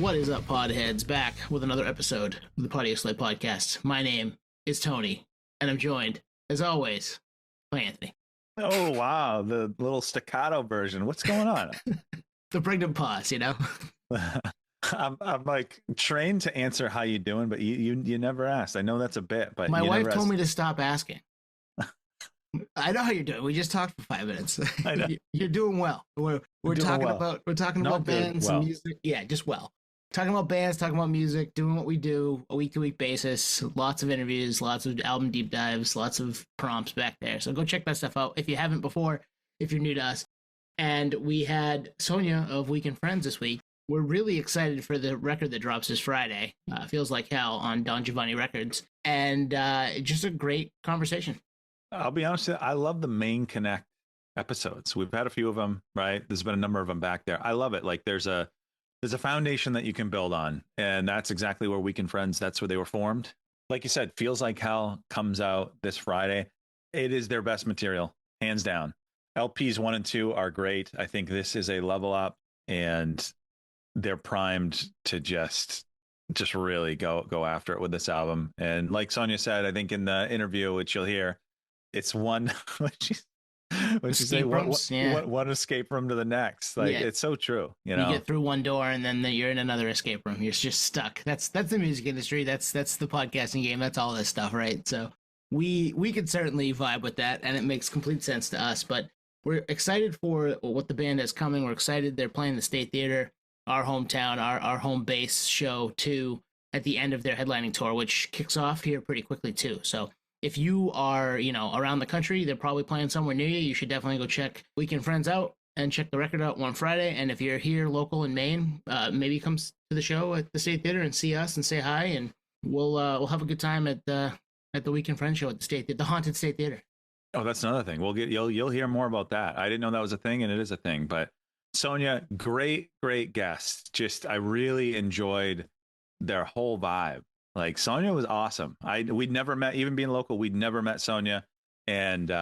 What is up, podheads? Back with another episode of the Podioslave podcast. My name is Tony, and I'm joined, as always, by Anthony. Oh, wow. The little staccato version. What's going on? The pregnant pause, you know? I'm like trained to answer how you doing, but you never asked. I know that's a bit, but my wife told me to stop asking. I know how you're doing. We just talked for 5 minutes. I know. You're doing well. We're talking about bands and music. Yeah, just well. Talking about bands, talking about music, doing what we do, a week-to-week basis. Lots of interviews, lots of album deep dives, lots of prompts back there. So go check that stuff out if you haven't before, if you're new to us. And we had Sonia of Weekend Friends this week. We're really excited for the record that drops this Friday. Feels Like Hell on Don Giovanni Records. And just a great conversation. I'll be honest with you, I love the Maine Connect episodes. We've had a few of them, right? There's been a number of them back there. I love it. Like there's a foundation that you can build on. And that's exactly where Weekend Friends, that's where they were formed. Like you said, Feels Like Hell comes out this Friday. It is their best material, hands down. LPs 1 and 2 are great. I think this is a level up, and they're primed to just really go after it with this album. And like Sonia said, I think in the interview, which you'll hear, it's one when she say one escape room to the next. Like it's so true. You know, you get through one door and then you're in another escape room. You're just stuck. That's the music industry. That's the podcasting game. That's all this stuff, right? So we could certainly vibe with that, and it makes complete sense to us. But we're excited for what the band has coming. We're excited they're playing the State Theater, our hometown, our home base show too, at the end of their headlining tour, which kicks off here pretty quickly too. So if you are, around the country, they're probably playing somewhere near you. You should definitely go check Weekend Friends out and check the record out one Friday. And if you're here local in Maine, maybe come to the show at the State Theater and see us and say hi, and we'll have a good time at the Weekend Friends show at the Haunted State Theater. Oh, that's another thing. You'll hear more about that. I didn't know that was a thing, and it is a thing. But Sonia, great guest. Just I really enjoyed their whole vibe. Like Sonia was awesome. We'd never met, even being local. We'd never met Sonia, and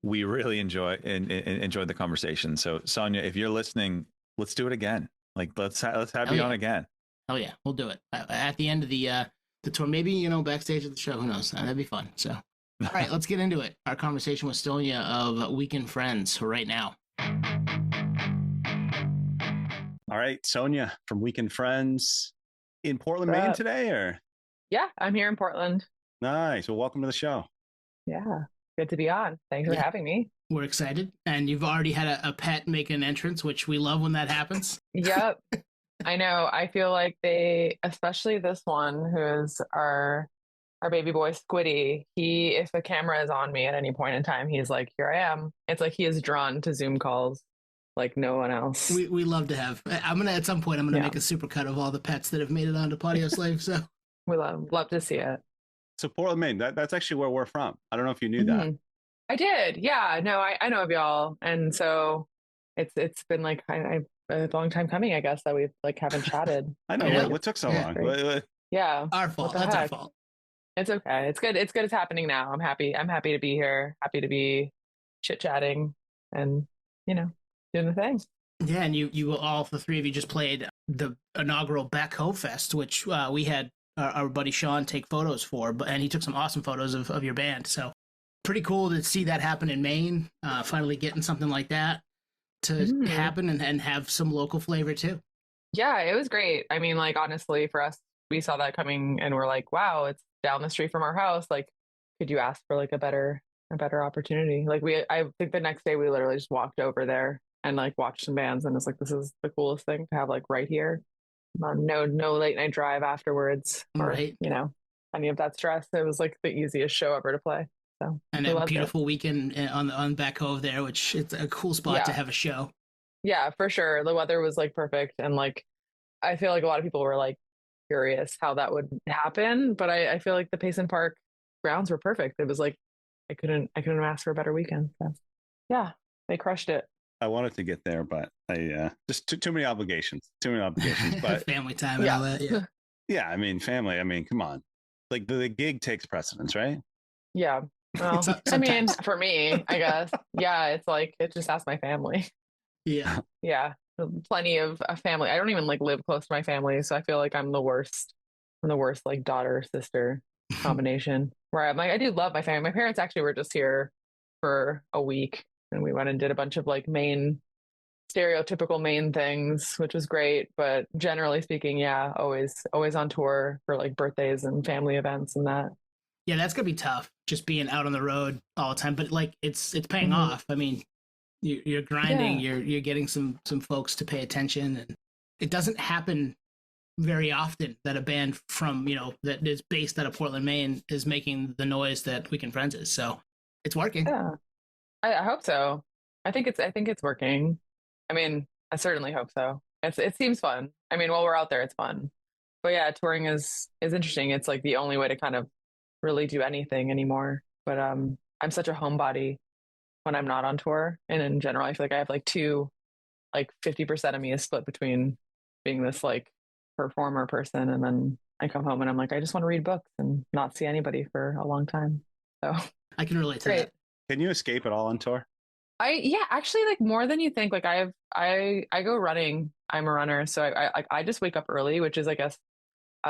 we really enjoyed the conversation. So Sonia, if you're listening, let's do it again. Like let's have you on again. Oh yeah, we'll do it at the end of the tour. Maybe backstage at the show. Who knows? That'd be fun. So all right, let's get into it. Our conversation with Sonia of Weekend Friends right now. All right, Sonia from Weekend Friends. In Portland, Maine today, or? Yeah, I'm here in Portland. Nice. Well, welcome to the show. Yeah, good to be on. Thanks for having me. We're excited. And you've already had a pet make an entrance, which we love when that happens. Yep. I know. I feel like they, especially this one, who is our baby boy Squiddy, if the camera is on me at any point in time, he's like, here I am. It's like he is drawn to Zoom calls like no one else. We love to have. At some point I'm gonna make a supercut of all the pets that have made it onto Podioslave. So we love to see it. So Portland, Maine, that's actually where we're from. I don't know if you knew that. I did. Yeah. No, I know of y'all, and so it's been like a long time coming. I guess that we haven't chatted. I know. What took so long? Yeah, our fault. That's our fault. It's okay. It's good. It's good. It's happening now. I'm happy to be here. Happy to be chit chatting and doing the thing. Yeah, and you all, the three of you, just played the inaugural Back Ho Fest, which we had our buddy Shawn take photos for, and he took some awesome photos of your band. So pretty cool to see that happen in Maine, finally getting something like that to happen and have some local flavor too. Yeah, it was great. I mean, honestly, for us, we saw that coming and we're like, wow, it's down the street from our house. Could you ask for a better opportunity? I think the next day we literally just walked over there and watched some bands, and it's this is the coolest thing to have right here. No late night drive afterwards, or right. Any of that stress. It was the easiest show ever to play. So and a beautiful weekend on Back Hove there, which it's a cool spot to have a show. Yeah, for sure. The weather was perfect, and I feel like a lot of people were curious how that would happen, but I feel like the Payson Park grounds were perfect. It was I couldn't ask for a better weekend. So yeah, they crushed it. I wanted to get there, but I just too many obligations. But family time and all that. Yeah. Yeah, I mean, family. I mean, come on. The gig takes precedence, right? Yeah. Well, I mean, for me, I guess. Yeah, it's it just asked my family. Yeah. Yeah. plenty of a family. I don't even like live close to my family, so I feel like I'm the worst. I'm the worst like daughter sister combination. Where I'm like, I do love my family. My parents actually were just here for a week, and we went and did a bunch of like Maine stereotypical Maine things, which was great. But generally speaking, yeah, always on tour for like birthdays and family events and that. Yeah, that's gonna be tough. Just being out on the road all the time, but like it's paying off. I mean, you're grinding. Yeah. You're getting some folks to pay attention, and it doesn't happen very often that a band from that is based out of Portland, Maine, is making the noise that Weekend Friends is. So it's working. Yeah, I hope so. I think it's working. I mean, I certainly hope so. It seems fun. I mean, while we're out there, it's fun. But yeah, touring is interesting. It's like the only way to kind of really do anything anymore. But I'm such a homebody when I'm not on tour, and in general, I feel like I have like 50% of me is split between being this like performer person, and then I come home and I'm like, I just want to read books and not see anybody for a long time. So I can relate to great. that. Can you escape at all on tour? Yeah, actually, like more than you think. Like I go running. I'm a runner, so I just wake up early, which is I guess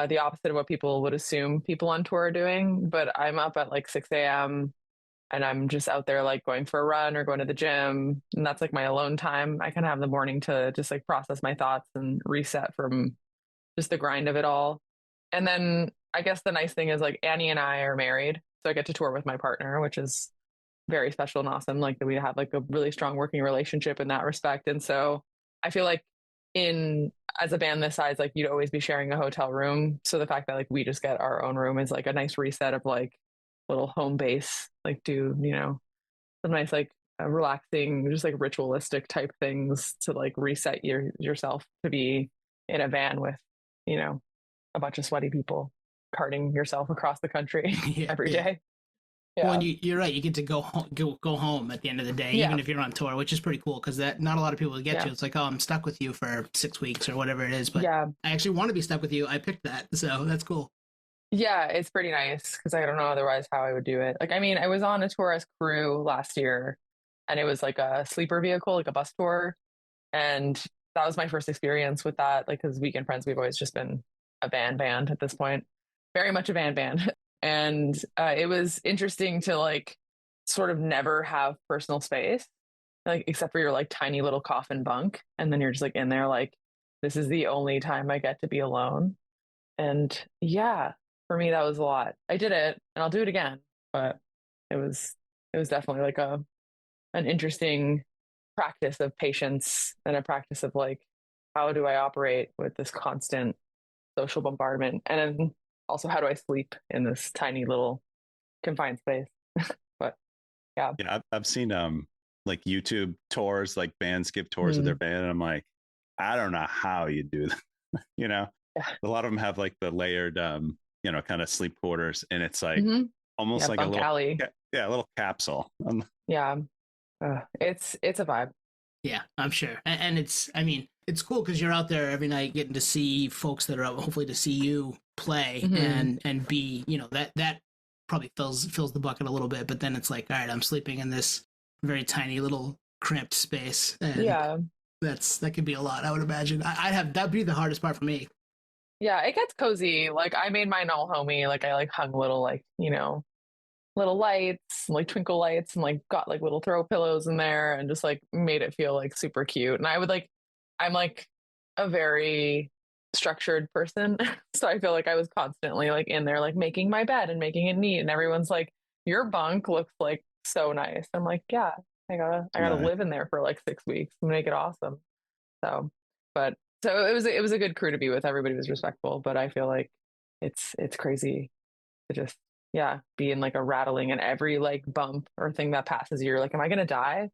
the opposite of what people would assume people on tour are doing. But I'm up at like 6 a.m. and I'm just out there like going for a run or going to the gym, and that's like my alone time. I kind of have the morning to just like process my thoughts and reset from just the grind of it all. And then I guess the nice thing is like Annie and I are married, so I get to tour with my partner, which is very special and awesome. Like that we have like a really strong working relationship in that respect. And so I feel like as a band this size, like you'd always be sharing a hotel room. So the fact that like we just get our own room is like a nice reset of like little home base, like do, some nice like relaxing, just like ritualistic type things to like reset yourself to be in a van with, a bunch of sweaty people carting yourself across the country every day. Yeah. Well, and you're right. You get to go home at the end of the day, even if you're on tour, which is pretty cool because that not a lot of people get to. It's like, oh, I'm stuck with you for 6 weeks or whatever it is. But I actually want to be stuck with you. I picked that, so that's cool. Yeah, it's pretty nice because I don't know otherwise how I would do it. Like, I mean, I was on a tour as crew last year, and it was like a sleeper vehicle, like a bus tour, and that was my first experience with that. Like, because Weekend Friends, we've always just been a band at this point, very much a band. And it was interesting to like sort of never have personal space, like except for your like tiny little coffin bunk. And then you're just like in there, like, this is the only time I get to be alone. And yeah, for me, that was a lot. I did it and I'll do it again, but it was definitely like an interesting practice of patience and a practice of like, how do I operate with this constant social bombardment? And then also, how do I sleep in this tiny little confined space? But yeah, I've seen like YouTube tours, like bands give tours of their band, and I'm like, I don't know how you do that. A lot of them have like the layered, kind of sleep quarters, and it's like almost like a little alley. A little capsule. Yeah, it's a vibe. Yeah, I'm sure, and it's cool because you're out there every night getting to see folks that are out, hopefully to see you play and be, that probably fills the bucket a little bit, but then it's like, all right, I'm sleeping in this very tiny little cramped space, and that could be a lot, I would imagine. That'd be the hardest part for me. Yeah, it gets cozy. Like I made mine all homey. Like I like hung little like little lights, like twinkle lights, and like got like little throw pillows in there, and just like made it feel like super cute. And I'm like a very structured person, so I feel like I was constantly like in there like making my bed and making it neat, and everyone's like, your bunk looks like so nice. I'm like, yeah, I gotta live in there for like 6 weeks and make it awesome. So it was a good crew to be with. Everybody was respectful, but I feel like it's crazy to just be in like a rattling, and every like bump or thing that passes you're like, am I gonna die,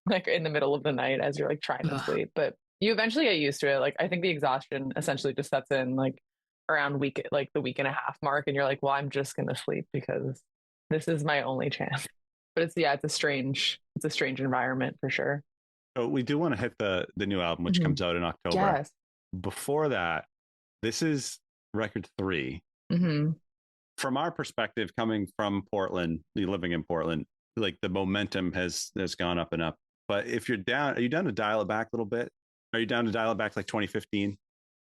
like in the middle of the night as you're like trying to sleep. But you eventually get used to it. Like I think the exhaustion essentially just sets in like around the week and a half mark, and you're like, well, I'm just gonna sleep because this is my only chance. But it's a strange environment for sure. So we do want to hit the new album, which comes out in October. Yes. Before that, this is record 3. From our perspective, coming from Portland, living in Portland, like the momentum has gone up and up. But if you're down, are you down to dial it back a little bit? Are you down to dial it back like 2015?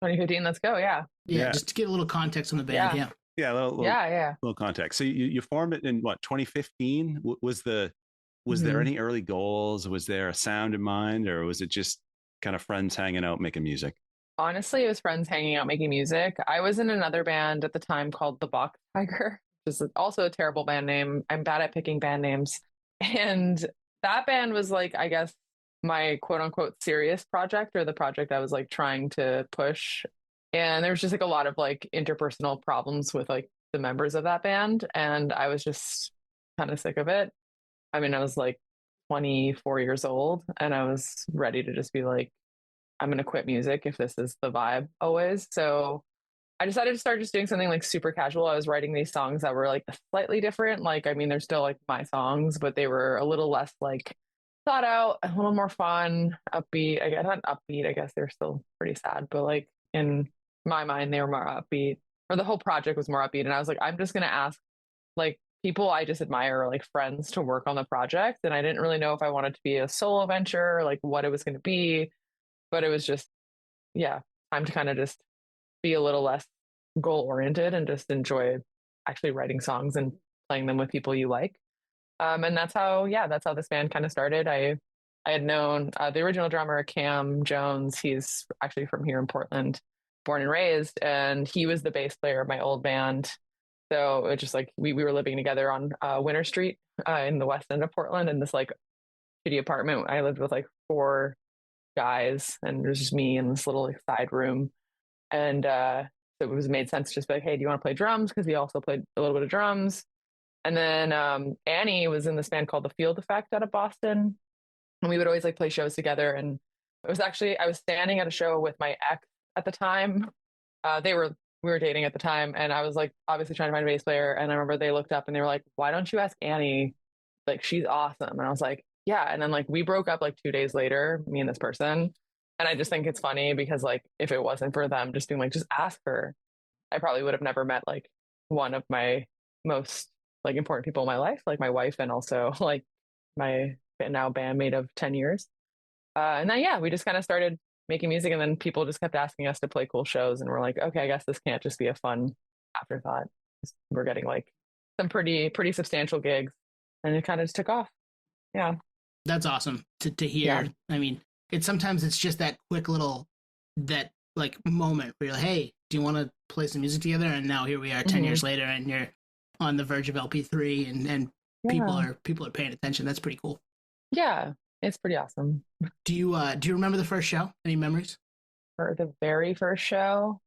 2015, let's go. Yeah. Yeah, just to get a little context on the band. Yeah. Yeah, little context. So you formed it in what, 2015? Was there any early goals? Was there a sound in mind, or was it just kind of friends hanging out making music? Honestly, it was friends hanging out making music. I was in another band at the time called the Box Tiger, which is also a terrible band name. I'm bad at picking band names. And that band was like, I guess, my quote unquote serious project, or the project I was like trying to push. And there was just like a lot of like interpersonal problems with like the members of that band. And I was just kind of sick of it. I mean, I was like 24 years old and I was ready to just be like, I'm going to quit music if this is the vibe always. So I decided to start just doing something like super casual. I was writing these songs that were like slightly different. Like, I mean, they're still like my songs, but they were a little less like thought out, a little more fun, upbeat. I guess not upbeat. I guess they're still pretty sad, but like in my mind, they were more upbeat, or the whole project was more upbeat. And I was like, I'm just going to ask like people I just admire, or like friends, to work on the project. And I didn't really know if I wanted to be a solo venture, or like what it was going to be, but it was just, yeah, time to kind of just be a little less goal oriented and just enjoy actually writing songs and playing them with people you like. And that's how this band kind of started. I had known the original drummer, Cam Jones. He's actually from here in Portland, born and raised, and he was the bass player of my old band. So it just like we were living together on Winter Street in the west end of Portland, in this like shitty apartment. I lived with like 4 guys, and it was just me in this little like side room. And so it was made sense to just be like, hey, do you want to play drums? Because he also played a little bit of drums. And then Annie was in this band called The Field Effect out of Boston. And we would always like play shows together. And it was actually, I was standing at a show with my ex at the time. We were dating at the time. And I was like, obviously trying to find a bass player. And I remember they looked up and they were like, why don't you ask Annie? Like, she's awesome. And I was like, yeah. And then like we broke up like 2 days later, me and this person. And I just think it's funny because like if it wasn't for them just being like, just ask her, I probably would have never met like one of my most like important people in my life, like my wife, and also like my now bandmate of 10 years. And then, yeah, we just kind of started making music, and then people just kept asking us to play cool shows. And we're like, okay, I guess this can't just be a fun afterthought. We're getting like some pretty substantial gigs, and it kind of just took off. Yeah. That's awesome to hear. Yeah. I mean, sometimes it's just that quick little, that like moment where you're like, hey, do you want to play some music together? And now here we are 10 years later, and you're on the verge of LP3, and people are paying attention. That's pretty cool. Yeah, it's pretty awesome. Do you remember the first show? Any memories? For the very first show?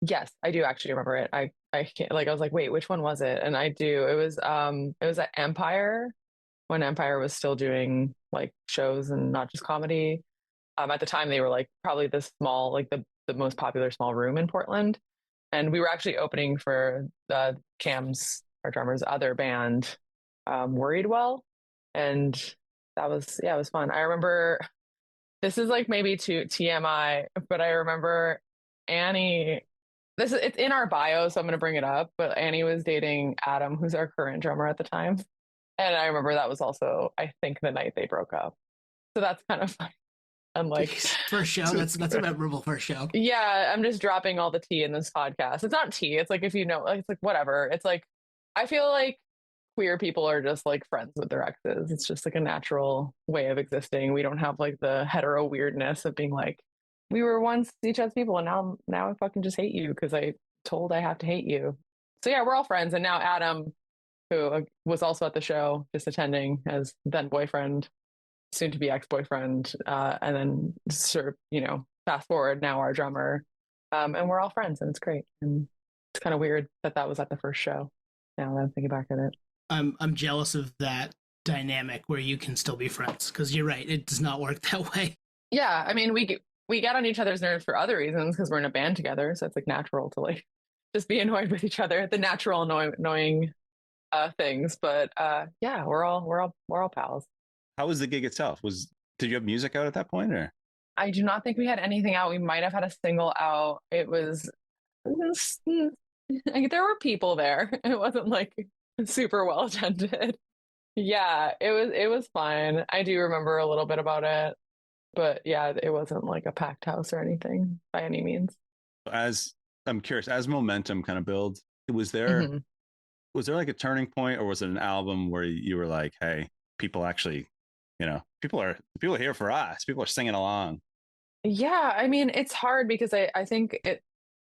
Yes, I do actually remember it. I can't, like, I was like, wait, which one was it? And I do. It was at Empire, when Empire was still doing like shows and not just comedy. At the time they were like probably the small, like the most popular small room in Portland. And we were actually opening for Cam's, our drummer's other band, Worried Well. And that was, it was fun. I remember, this is like maybe too TMI, but I remember Annie, it's in our bio, so I'm going to bring it up, but Annie was dating Adam, who's our current drummer at the time. And I remember that was also, I think, the night they broke up. So that's kind of fun. I'm like, first show. That's a memorable first show. Yeah, I'm just dropping all the tea in this podcast. It's not tea. It's like, if you know, it's like whatever. It's like, I feel like queer people are just like friends with their exes. It's just like a natural way of existing. We don't have like the hetero weirdness of being like, we were once each other's people, and now I fucking just hate you because I told I have to hate you. So yeah, we're all friends. And now Adam, who was also at the show, just attending as then boyfriend, soon to be ex-boyfriend, and then sort of, fast forward, now our drummer, and we're all friends, and it's great. And it's kind of weird that was at the first show. Now that I'm thinking back at it, I'm jealous of that dynamic where you can still be friends, because you're right, it does not work that way. Yeah, I mean, we get on each other's nerves for other reasons because we're in a band together, so it's like natural to like just be annoyed with each other, the natural annoying things. But yeah, we're all pals. How was the gig itself? Did you have music out at that point, or? I do not think we had anything out. We might have had a single out. It was like, there were people there. It wasn't like super well attended. Yeah, it was fine. I do remember a little bit about it. But yeah, it wasn't like a packed house or anything by any means. As I'm curious, as momentum kind of builds, was there Mhm. was there like a turning point, or was it an album where you were like, hey, people actually, people are here for us. People are singing along. Yeah, I mean, it's hard because I think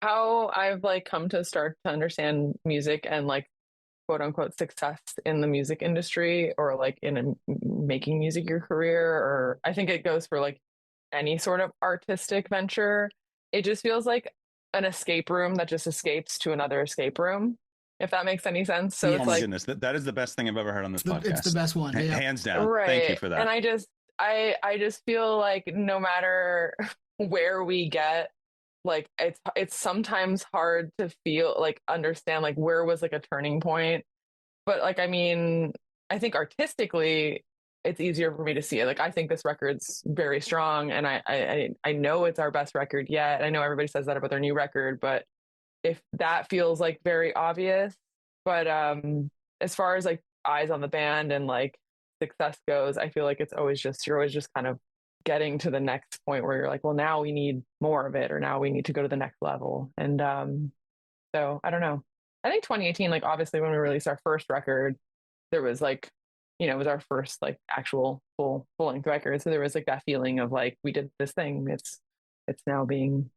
how I've like come to start to understand music and like quote unquote success in the music industry or like making music your career, or I think it goes for like any sort of artistic venture. It just feels like an escape room that just escapes to another escape room, if that makes any sense. So Yes. Oh it's my like, goodness, that is the best thing I've ever heard on this It's the podcast. best one. Yeah. Hands down. Thank you right. for that. And I just feel like no matter where we get, like it's sometimes hard to feel like understand like where was like a turning point. But like I mean, I think artistically it's easier for me to see it. Like I think this record's very strong, and I know it's our best record yet. I know everybody says that about their new record, but if that feels like very obvious. But as far as like eyes on the band and like success goes, I feel like you're always just kind of getting to the next point where you're like, well, now we need more of it, or now we need to go to the next level. And so I don't know. I think 2018, like obviously when we released our first record, there was like, it was our first like actual full length record. So there was like that feeling of like we did this thing. It's now being,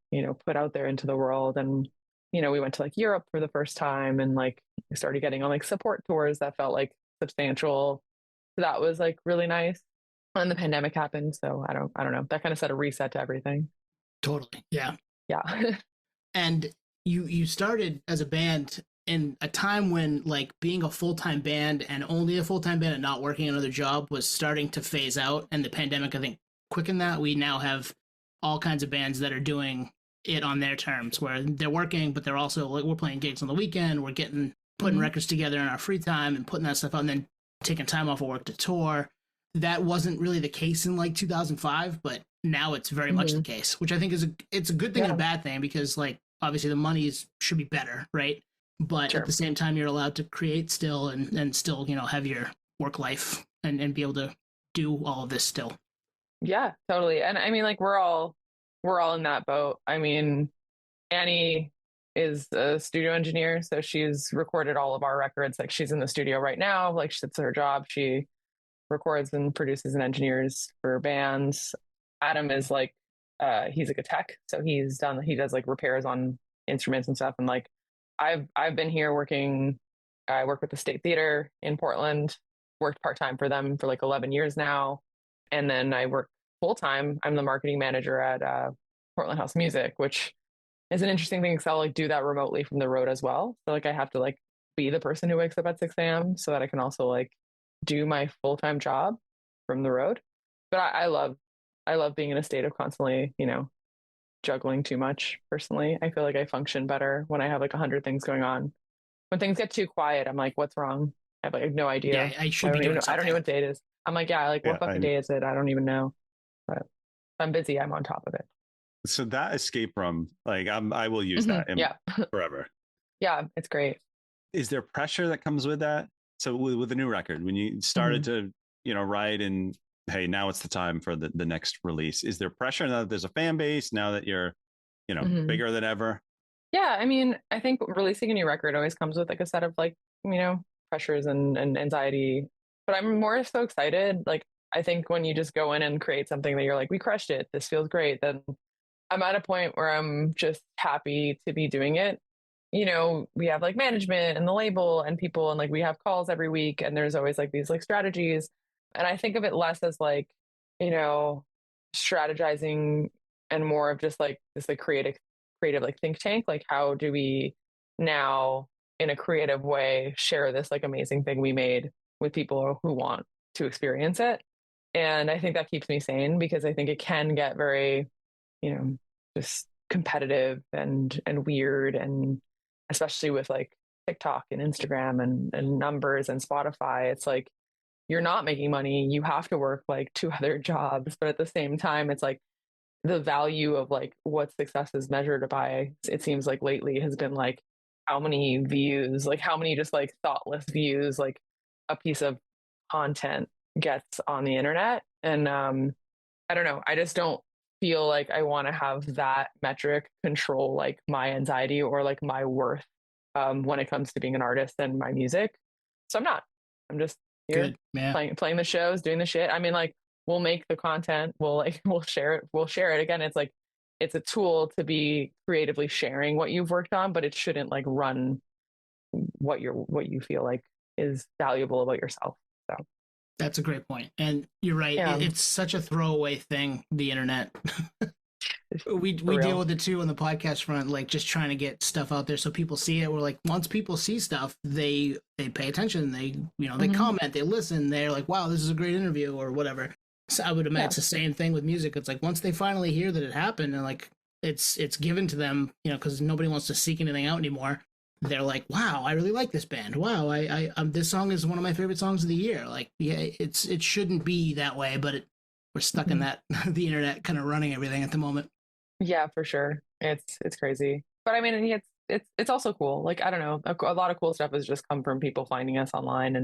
put out there into the world. And, we went to like Europe for the first time, and like we started getting on like support tours that felt like substantial. So that was like really nice. And the pandemic happened. So I don't know. That kind of set a reset to everything. Totally. Yeah. Yeah. And you started as a band in a time when like being a full-time band and only a full-time band and not working another job was starting to phase out, and the pandemic I think quickened that. We now have all kinds of bands that are doing it on their terms, where they're working but they're also like, we're playing gigs on the weekend, we're putting records together in our free time and putting that stuff out, and then taking time off of work to tour. That wasn't really the case in like 2005, but now it's very much the case, which I think it's a good thing and a bad thing, because like obviously the money should be better, right? But at the same time, you're allowed to create still and still, have your work life and be able to do all of this still. Yeah, totally. And I mean, like we're all in that boat. I mean, Annie is a studio engineer, so she's recorded all of our records. Like she's in the studio right now. Like that's her job. She records and produces and engineers for bands. Adam is like, he's like a tech, so he does like repairs on instruments and stuff. And like, I've been here working. I work with the State Theater in Portland. Worked part time for them for like 11 years now, and then I work full time. I'm the marketing manager at Portland House Music, which is an interesting thing because I'll like do that remotely from the road as well. So like I have to like be the person who wakes up at 6 a.m. so that I can also like do my full time job from the road. But I love being in a state of constantly, juggling too much. Personally, I feel like I function better when I have like 100 things going on. When things get too quiet, I'm like, what's wrong? I have like no idea. Yeah, I should be doing something. I don't know what day it is. I'm like, yeah, like what fucking day is it? I don't even know. But if I'm busy, I'm on top of it. So that escape room, like I will use that forever. Yeah, it's great. Is there pressure that comes with that? So with the new record, when you started to, write and hey, now it's the time for the next release. Is there pressure now that there's a fan base, now that you're, bigger than ever? Yeah, I mean, I think releasing a new record always comes with like a set of like, pressures and anxiety. But I'm more so excited. Like, I think when you just go in and create something that you're like, we crushed it, this feels great, then I'm at a point where I'm just happy to be doing it. We have like management and the label and people, and like we have calls every week, and there's always like these like strategies. And I think of it less as like, strategizing and more of just like this like creative like think tank. Like, how do we now in a creative way share this like amazing thing we made with people who want to experience it? And I think that keeps me sane, because I think it can get very, just competitive and weird, and especially with like TikTok and Instagram and numbers and Spotify. It's like, you're not making money. You have to work like 2 other jobs. But at the same time, it's like the value of like what success is measured by, it seems like lately has been like how many views, like how many just like thoughtless views, like a piece of content gets on the internet. And I don't know. I just don't feel like I want to have that metric control like my anxiety or like my worth when it comes to being an artist and my music. So I'm not. I'm just here Good. Yeah. playing the shows, doing the shit. I mean, like we'll make the content, we'll share it. We'll share it. Again, it's like it's a tool to be creatively sharing what you've worked on, but it shouldn't like run what you feel like is valuable about yourself. So That's a great point. And you're right. Yeah. It's such a throwaway thing, the internet. we real. deal with it too on the podcast front, like just trying to get stuff out there so people see it. We're like, once people see stuff, they pay attention. They, they comment, they listen. They're like, wow, this is a great interview or whatever. So I would imagine it's the same thing with music. It's like once they finally hear that it happened and like it's given to them, because nobody wants to seek anything out anymore. They're like, wow, I really like this band. Wow, I this song is one of my favorite songs of the year. Like, yeah, it shouldn't be that way, but we're stuck in that the internet kind of running everything at the moment. Yeah, for sure. It's crazy, but I mean, it's also cool. Like I don't know, a lot of cool stuff has just come from people finding us online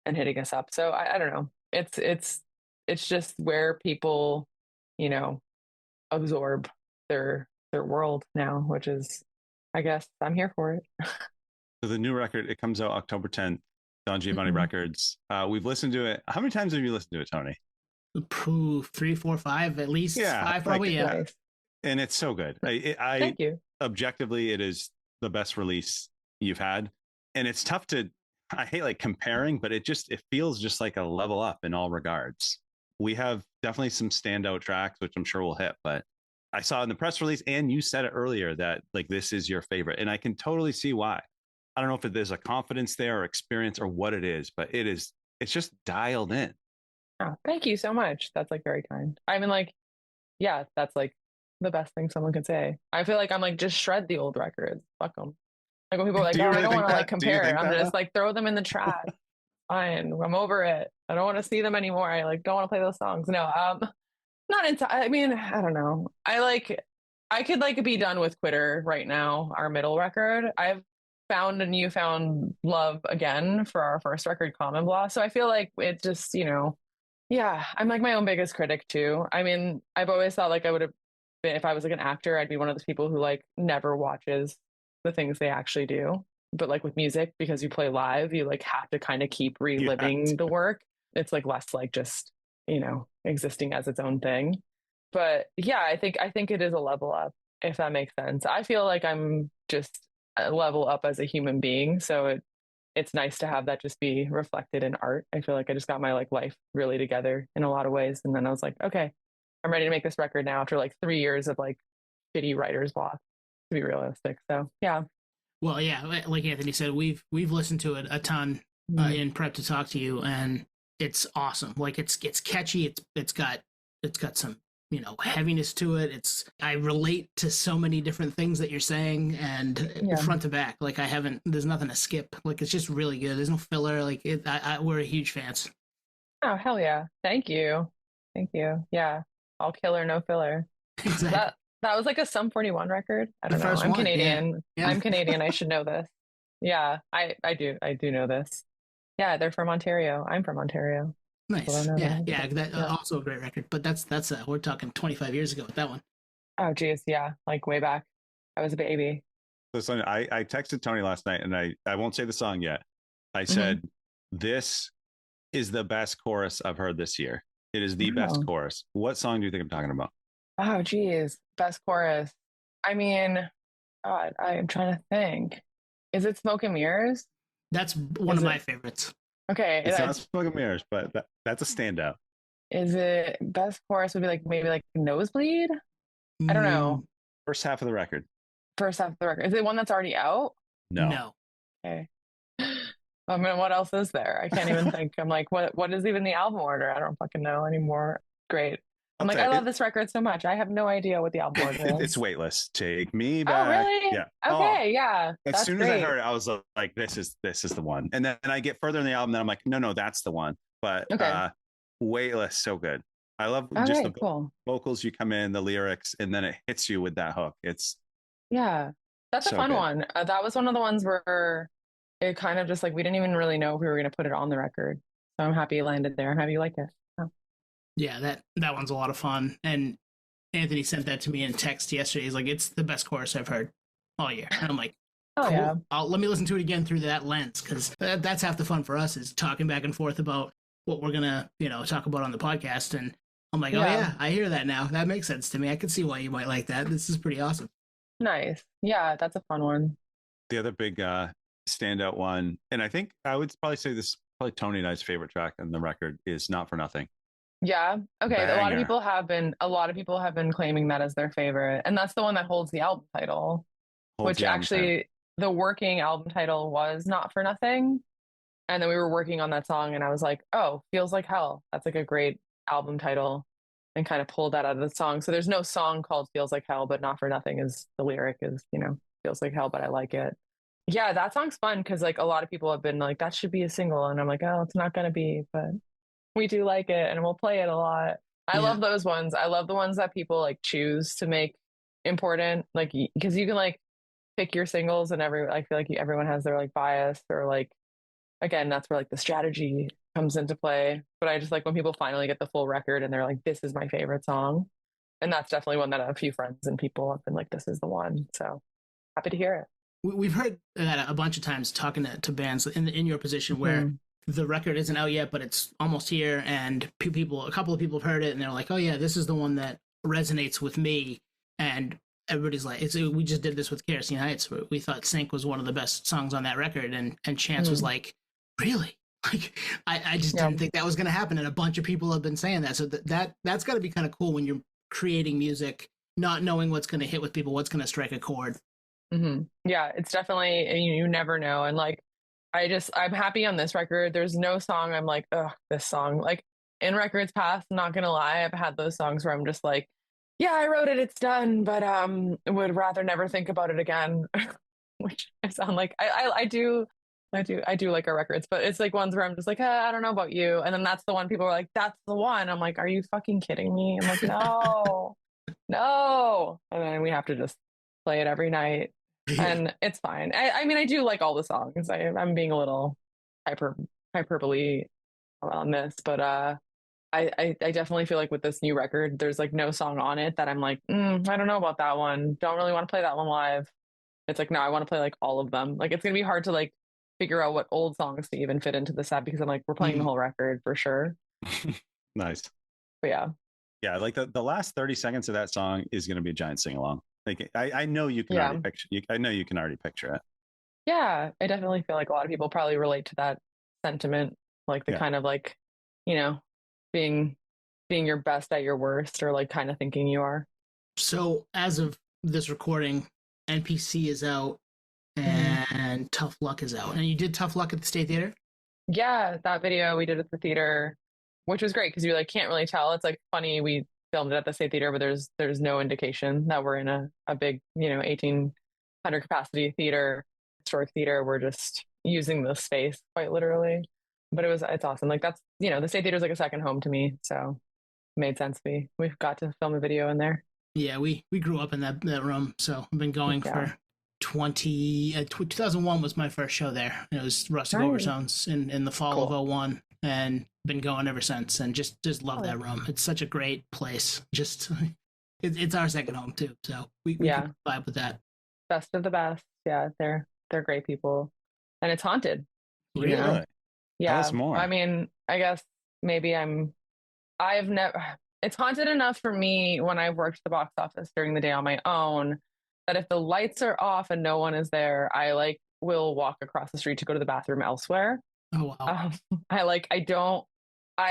and hitting us up. So I don't know. It's just where people, absorb their world now, which is, I guess I'm here for it. So the new record, it comes out October 10th, Don Giovanni Records. We've listened to it. How many times have you listened to it, Tony? 3, 4, 5, at least 5 probably. Like, yeah. Nice. And it's so good. Thank you. Objectively, it is the best release you've had. And it's tough I hate like comparing, but it feels just like a level up in all regards. We have definitely some standout tracks, which I'm sure we'll hit, but I saw in the press release, and you said it earlier, that like this is your favorite. And I can totally see why. I don't know if there's a confidence there or experience or what it is, but it's just dialed in. Oh, thank you so much. That's like very kind. I mean, like, yeah, that's like the best thing someone could say. I feel like I'm like, just shred the old records. Fuck them. Like when people are like, I don't want to like compare. I'm just like, throw them in the trash. Fine. I'm over it. I don't want to see them anymore. I like don't want to play those songs. No, not into. I mean, I don't know. I could like be done with Quitter right now. Our middle record. I've found a newfound love again for our first record, Common Law. So I feel like it just, yeah. I'm like my own biggest critic too. I mean, I've always thought like I would have been, if I was like an actor, I'd be one of those people who like never watches the things they actually do. But like with music, because you play live, you like have to kind of keep reliving the work. It's like less like just, existing as its own thing. But yeah, I think it is a level up, if that makes sense. I feel like I'm just a level up as a human being. So it's nice to have that just be reflected in art. I feel like I just got my like life really together in a lot of ways. And then I was like, okay, I'm ready to make this record now after like 3 years of like shitty writer's block, to be realistic. So yeah. Well, yeah, like Anthony said, we've listened to it a ton in prep to talk to you, and it's awesome. Like it's catchy. It's got some heaviness to it. I relate to so many different things that you're saying, and front to back. Like there's nothing to skip. Like it's just really good. There's no filler. Like we're huge fans. Oh hell yeah! Thank you. Yeah, all killer, no filler. Exactly. That was like a Sum 41 record. I don't know. I'm Canadian. Yeah. I'm Canadian. I should know this. Yeah, I do know this. Yeah, they're from Ontario. I'm from Ontario. Nice. Yeah. Also a great record. But that's we're talking 25 years ago with that one. Oh geez, yeah, like way back. I was a baby. So Sonia, I texted Tony last night, and I won't say the song yet. I said, this is the best chorus I've heard this year. It is the best chorus. What song do you think I'm talking about? Oh geez, best chorus. I mean, God, I am trying to think. Is it Smoke and Mirrors? That's one of my favorites. Okay. It's not Smoke and Mirrors, but that's a standout. Is it best chorus would be like maybe like Nosebleed? I don't know. First half of the record. Is it one that's already out? No. Okay. I mean, what else is there? I can't even think. I'm like, what is even the album order? I don't fucking know anymore. Great. I'm like, I love this record so much. I have no idea what the album order is. It's Weightless. Take me back. Oh, really? Yeah. Okay, yeah. As soon as I heard it, I was like, this is the one. And then I get further in the album, then I'm like, no, that's the one. But Weightless, so good. I love just the vocals. You come in, the lyrics, and then it hits you with that hook. That's a fun one. That was one of the ones where it kind of just like we didn't even really know if we were going to put it on the record. So I'm happy it landed there. I'm happy you liked it. Yeah, that one's a lot of fun. And Anthony sent that to me in text yesterday. He's like, it's the best chorus I've heard all year. And I'm like, Oh cool. yeah. Let me listen to it again through that lens, because that's half the fun for us, is talking back and forth about what we're gonna, talk about on the podcast. And I'm like, oh yeah, I hear that now. That makes sense to me. I can see why you might like that. This is pretty awesome. Nice. Yeah, that's a fun one. The other big standout one, and I think I would probably say this is probably Tony and I's favorite track on the record, is Not For Nothing. Yeah. Okay. Banger. A lot of people have been claiming that as their favorite, and that's the one that holds the album title. The working album title was Not For Nothing. And then we were working on that song, and I was like, oh, Feels Like Hell. That's like a great album title, and kind of pulled that out of the song. So there's no song called Feels Like Hell, but Not For Nothing is the lyric is, feels like hell, but I like it. Yeah, that song's fun because like a lot of people have been like, that should be a single. And I'm like, oh, it's not going to be, but we do like it and we'll play it a lot. I love those ones. I love the ones that people like choose to make important, like, because you can like pick your singles, and I feel like everyone has their like bias, or like, again, that's where like the strategy comes into play. But I just like when people finally get the full record and they're like, this is my favorite song. And that's definitely one that a few friends and people have been like, this is the one. So happy to hear it. We've heard that a bunch of times talking to bands in your position where the record isn't out yet, but it's almost here, and a couple of people have heard it and they're like, oh yeah, this is the one that resonates with me. And everybody's like, we just did this with Kerosene Heights. We thought Sync was one of the best songs on that record, and Chance was like, really? Like, I just didn't think that was going to happen, and a bunch of people have been saying that. So that's got to be kind of cool when you're creating music, not knowing what's going to hit with people, what's going to strike a chord. Yeah, it's definitely, you never know. And like, I'm happy on this record. There's no song I'm like, oh, this song. Like in records past, not gonna lie, I've had those songs where I'm just like, yeah, I wrote it, it's done, but would rather never think about it again. Which I sound like I do like our records, but it's like ones where I'm just like, I don't know about you. And then that's the one people are like, that's the one. I'm like, are you fucking kidding me? I'm like, no. And then we have to just play it every night. And it's fine. I mean, I do like all the songs. I'm being a little hyperbole on this, but I definitely feel like with this new record, there's like no song on it that I'm like, I don't know about that one. Don't really want to play that one live. It's like, no, I want to play like all of them. Like, it's gonna be hard to like figure out what old songs to even fit into the set, because I'm like, we're playing the whole record for sure. Nice. But yeah, like the last 30 seconds of that song is going to be a giant sing along. Like I know you can already picture. I know you can already picture it. Yeah, I definitely feel like a lot of people probably relate to that sentiment, like the kind of like, being your best at your worst, or like kind of thinking you are. So as of this recording, NPC is out and Tough Luck is out, and you did Tough Luck at the State Theater. Yeah, that video we did at the theater, which was great because you like can't really tell. It's like funny, we filmed it at the State Theater, but there's no indication that we're in a big 1,800 capacity theater, historic theater. We're just using the space quite literally, but it's awesome. Like that's the State Theater is like a second home to me, so it made sense. We've got to film a video in there. Yeah, we grew up in that room, so I've been going for 2001 was my first show there. It was Rustic Overtones in the fall of 2001. And been going ever since, and just love that room. It's such a great place. Just it's our second home too, so we can vibe with that. Best of the best. Yeah, they're great people, and it's haunted. Really? Yeah. Tell us more. I mean, I guess maybe I've never. It's haunted enough for me when I've worked the box office during the day on my own that if the lights are off and no one is there, I like will walk across the street to go to the bathroom elsewhere. Oh wow! I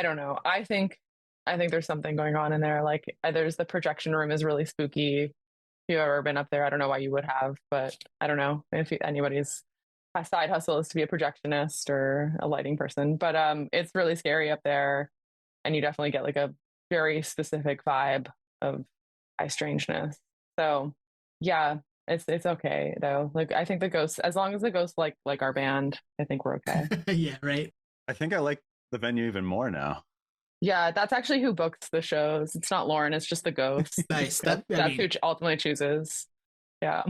don't know. I think there's something going on in there. Like there's the projection room is really spooky. If you've ever been up there, I don't know why you would have, but I don't know if anybody's side hustle is to be a projectionist or a lighting person. But it's really scary up there, and you definitely get like a very specific vibe of high strangeness. So yeah. It's okay though. Like I think the ghosts, as long as the ghosts like our band, I think we're okay. Yeah, right. I think I like the venue even more now. Yeah, that's actually who books the shows. It's not Lauren, it's just the ghosts. Nice. That's who ultimately chooses. Yeah.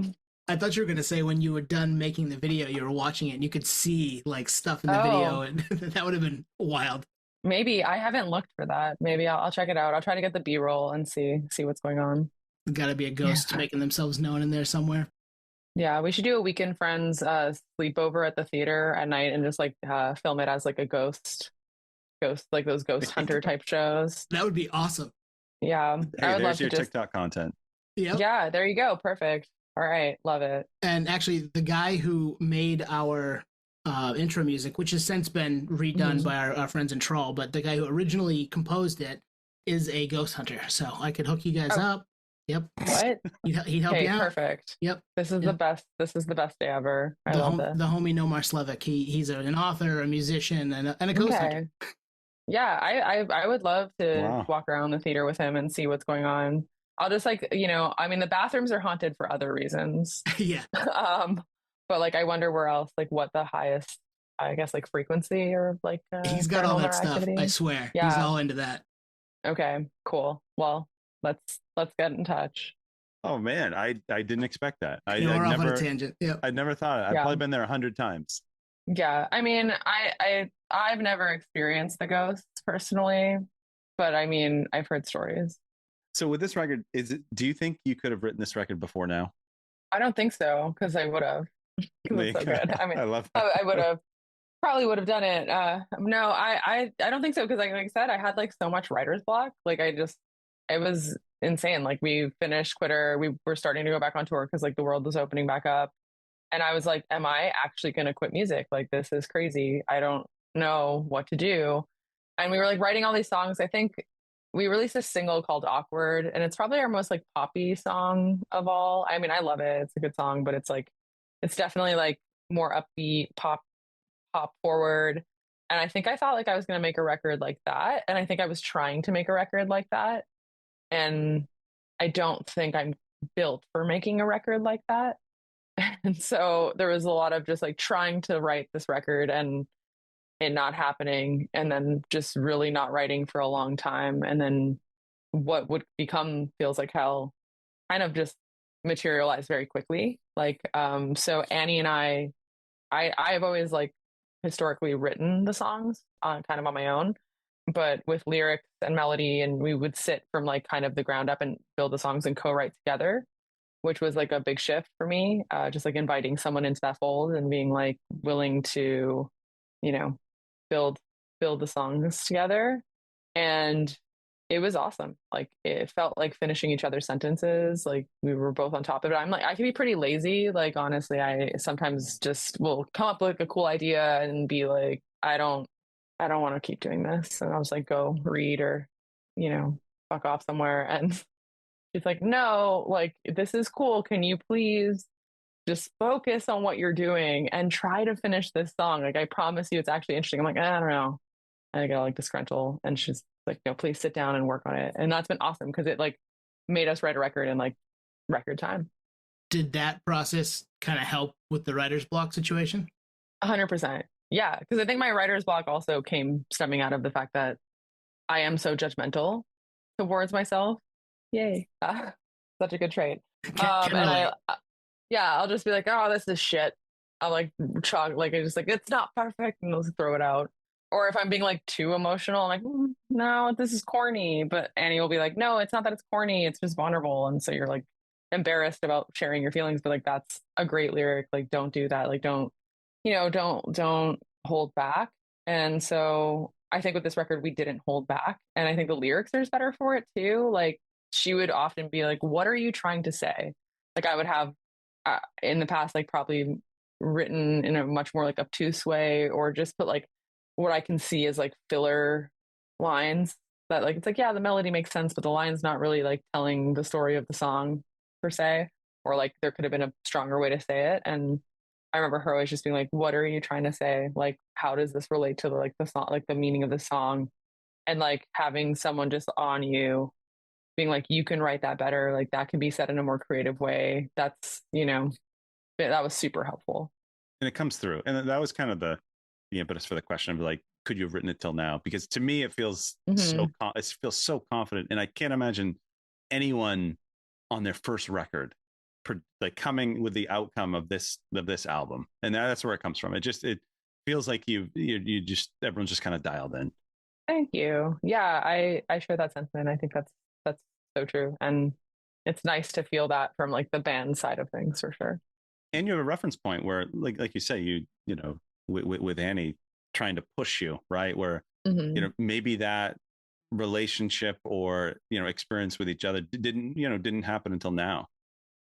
I thought you were gonna say when you were done making the video, you were watching it and you could see like stuff in the video, and that would have been wild. Maybe I haven't looked for that. Maybe I'll check it out. I'll try to get the B-roll and see what's going on. Got to be a ghost making themselves known in there somewhere. Yeah, we should do a Weekend Friends sleepover at the theater at night and just like film it as like a ghost, like those ghost hunter type shows. That would be awesome. Yeah, Hey, I would love there's to your just. TikTok content. Yep. Yeah, there you go. Perfect. All right, love it. And actually, the guy who made our intro music, which has since been redone by our friends in Trawl, but the guy who originally composed it is a ghost hunter. So I could hook you guys up. Yep. What? He'd help you out. Perfect. Yep. This is the best. This is the best day ever. I love this. The homie Nomar Slevik. He's an author, a musician, and a ghost hunter. Yeah, I would love to walk around the theater with him and see what's going on. I'll just like, I mean, the bathrooms are haunted for other reasons. Yeah. But like, I wonder where else, like what the highest, I guess, like frequency or like. He's got all that stuff. I swear. Yeah. He's all into that. Okay, cool. Well, let's get in touch. Oh man, I didn't expect that. We're off on a tangent. Yeah. I'd never thought it. I've probably been there 100 times. Yeah, I mean, I've never experienced the ghosts personally, but I mean, I've heard stories. So with this record, do you think you could have written this record before now? I don't think so, because I would have. It's so good. I mean, I would have probably would have done it. No, I don't think so, because like I said, I had like so much writer's block. Like it was insane. Like we finished Quitter, we were starting to go back on tour because like the world was opening back up. And I was like, am I actually going to quit music? Like, this is crazy. I don't know what to do. And we were like writing all these songs. I think we released a single called Awkward, and it's probably our most like poppy song of all. I mean, I love it. It's a good song, but it's definitely like more upbeat, pop forward. And I think I thought like I was going to make a record like that. And I think I was trying to make a record like that. And I don't think I'm built for making a record like that. And so there was a lot of just like trying to write this record and it not happening, and then just really not writing for a long time. And then what would become Feels Like Hell kind of just materialized very quickly. Like, so Annie and I've always like historically written the songs kind of on my own, but with lyrics and melody, and we would sit from like kind of the ground up and build the songs and co-write together, which was like a big shift for me. Just like inviting someone into that fold and being like willing to, build the songs together. And it was awesome. Like it felt like finishing each other's sentences. Like we were both on top of it. I'm like, I can be pretty lazy. Like, honestly, I sometimes just will come up with like a cool idea and be like, I don't want to keep doing this. And I'll just like go read or, fuck off somewhere. And it's like, no, like, this is cool. Can you please just focus on what you're doing and try to finish this song? Like, I promise you it's actually interesting. I'm like, I don't know. And I get like disgruntled, and she's like, no, please sit down and work on it. And that's been awesome because it like made us write a record in like record time. Did that process kind of help with the writer's block situation? 100%. Yeah. Because I think my writer's block also came stemming out of the fact that I am so judgmental towards myself. Yay. Such a good trait. I'll just be like, oh, this is shit. I'll like chalk, like, I just like, it's not perfect, and I'll just throw it out. Or if I'm being like too emotional, I'm like, no, this is corny. But Annie will be like, no, it's not that it's corny, it's just vulnerable. And so you're like embarrassed about sharing your feelings, but like, that's a great lyric. Like, don't do that. Like, don't hold back. And so I think with this record, we didn't hold back. And I think the lyrics are better for it too. Like, she would often be like, what are you trying to say? Like, I would have in the past, like probably written in a much more like obtuse way, or just put like what I can see as like filler lines that like, it's like, yeah, the melody makes sense, but the line's not really like telling the story of the song per se, or like there could have been a stronger way to say it. And I remember her always just being like, what are you trying to say? Like, how does this relate to like the song, like the meaning of the song? And like having someone just on you being like, you can write that better. Like, that can be said in a more creative way. That's, that was super helpful. And it comes through. And that was kind of the impetus for the question of like, could you have written it till now? Because to me, it feels so confident. And I can't imagine anyone on their first record like coming with the outcome of this album. And that's where it comes from. It feels like you just, everyone's just kind of dialed in. Thank you. Yeah, I share that sentiment. I think that's so true. And it's nice to feel that from like the band side of things for sure. And you have a reference point where, like you say, you know, with Annie trying to push you, right? Where, Mm-hmm. you know, maybe that relationship or, you know, experience with each other didn't happen until now.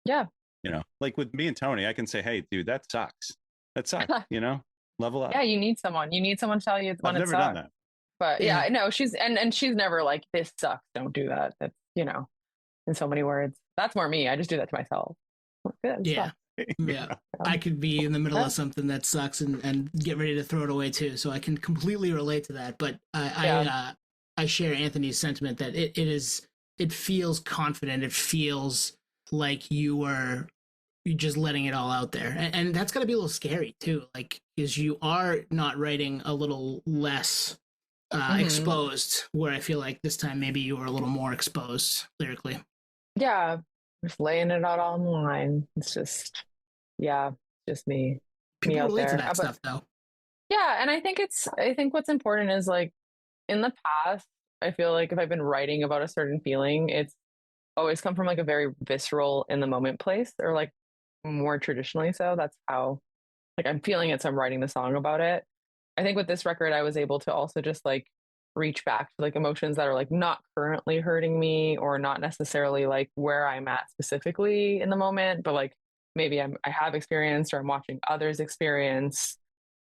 Yeah. You know, like with me and Tony, I can say, hey, dude, that sucks. That sucks, you know, level up. Yeah, you need someone. You need someone to tell you when I've it never done sucks. that. But Yeah. yeah, no, she's and she's never like, this sucks, don't do that. That's, you know, in so many words. That's more me. I just do that to myself. Yeah. Yeah. I could be in the middle of something that sucks and get ready to throw it away too. So I can completely relate to that. But I share Anthony's sentiment that it feels confident. It feels like you're just letting it all out there. And that's got to be a little scary too. Like, because you are not writing a little less exposed, where I feel like this time maybe you were a little more exposed lyrically. Yeah, just laying it out on the line. It's just, yeah, just me People out relate there. to that stuff though. Yeah, and I think what's important is like in the past, I feel like if I've been writing about a certain feeling, it's always come from like a very visceral in the moment place, or like more traditionally so. That's how like I'm feeling it, so I'm writing the song about it. I think with this record, I was able to also just like reach back to like emotions that are like not currently hurting me or not necessarily like where I'm at specifically in the moment, but like maybe I have experienced or I'm watching others experience.